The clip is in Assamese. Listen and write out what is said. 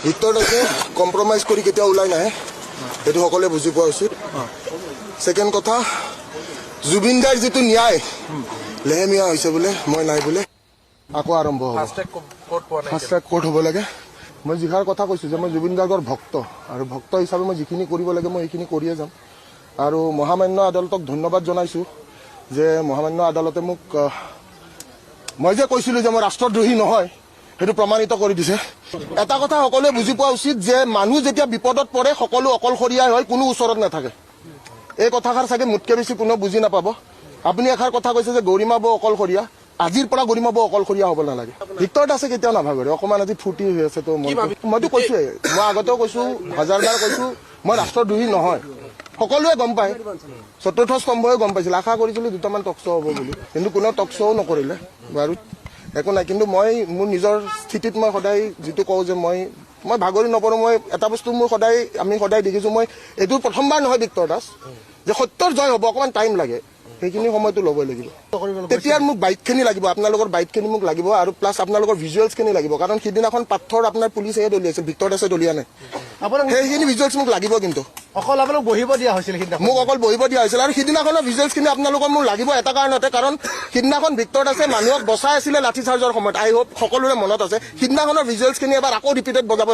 ভিক্টৰ দাসে কম্প্ৰমাইজ কৰি কেতিয়া ওলাই নাহে সেইটো সকলোৱে বুজি পোৱা উচিত। ছেকেণ্ড কথা, জুবিন দাৰ যিটো ন্যায় লেহেমীয়া হৈছে বোলে, মই নাই বোলে, আকৌ আৰম্ভ হ'ব। ফাষ্ট ট্ৰেক কোৰ্ট হ'ব লাগে। মই যিষাৰ কথা কৈছোঁ যে মই জুবিন গাৰ্গৰ ভক্ত, আৰু ভক্ত হিচাপে মই যিখিনি কৰিব লাগে মই সেইখিনি কৰিয়ে যাম। আৰু মহামান্য আদালতক ধন্যবাদ জনাইছোঁ যে মহামান্য আদালতে মোক মই যে কৈছিলোঁ যে মই ৰাষ্ট্ৰদ্ৰোহী নহয় সেইটো প্ৰমাণিত কৰি দিছে। এটা কথা সকলোৱে বুজি পোৱা উচিত যে মানুহ যেতিয়া বিপদত পৰে সকলো অকলশৰীয়া হয়, কোনো ওচৰত নাথাকে। এই কথাষাৰ চাগে মোতকৈ বেছি কোনেও বুজি নাপাব। আপুনি এষাৰ কথা কৈছে যে গৰিমা বৌ অকলশৰীয়া, আজিৰ পৰা গৰিমা বৌ অকলশৰীয়া হ'ব নালাগে। ভিক্টৰ দাসে কেতিয়াও নাভাবে, অকণমান আজি ফূৰ্তি হৈ আছে। তো মইতো কৈছোঁৱে, মই আগতেও কৈছোঁ, হাজাৰবাৰ কৈছোঁ, মই ৰাষ্ট্ৰদ্ৰোহী নহয়। সকলোৱে গম পায়, চতুৰ্থ স্তম্ভই গম পাইছিল। আশা কৰিছিলোঁ দুটামান টক শ্ব' হ'ব বুলি, কিন্তু কোনেও টক শ্ব'ও নকৰিলে। বাৰু একো নাই, কিন্তু মই মোৰ নিজৰ স্থিতিত মই সদায় যিটো কওঁ যে মই ভাগৰি নপৰোঁ। মই এটা বস্তু আমি সদায় দেখিছোঁ, মই এইটো প্ৰথমবাৰ নহয় ভিক্টৰ দাস যে সত্যৰ জয় হ'ব, অকণমান টাইম লাগে, সেইখিনি সময়টো ল'বই লাগিব। তেতিয়া মোক বাইকখিনি লাগিব, আপোনালোকৰ বাইকখিনি মোক লাগিব, আৰু প্লাছ আপোনালোকৰ ভিজুৱেলছখিনি লাগিব। কাৰণ সিদিনাখন পাথৰ আপোনাৰ পুলিচেহে দলিয়াইছে, ভিক্টৰ দাসে দলিয়া নাই। সেইখিনি ভিজুৱেলছ মোক লাগিব। কিন্তু অকল আপোনাক বহিব দিয়া হৈছিল, মোক অকল বহিব দিয়া হৈছিল। আৰু সিদিনাখনৰ ভিজুৱেলছখিনি আপোনালোকৰ মোৰ লাগিব এটা কাৰণতে, কাৰণ সিদিনাখন ভিক্টৰ দাসে মানুহক বচাই আছিলে লাঠি চাৰ্জৰ সময়ত। আই হোপ সকলোৰে মনত আছে। সিদিনাখনৰ ভিজুৱেলছখিনি এবাৰ আকৌ ৰিপিটেড বজাব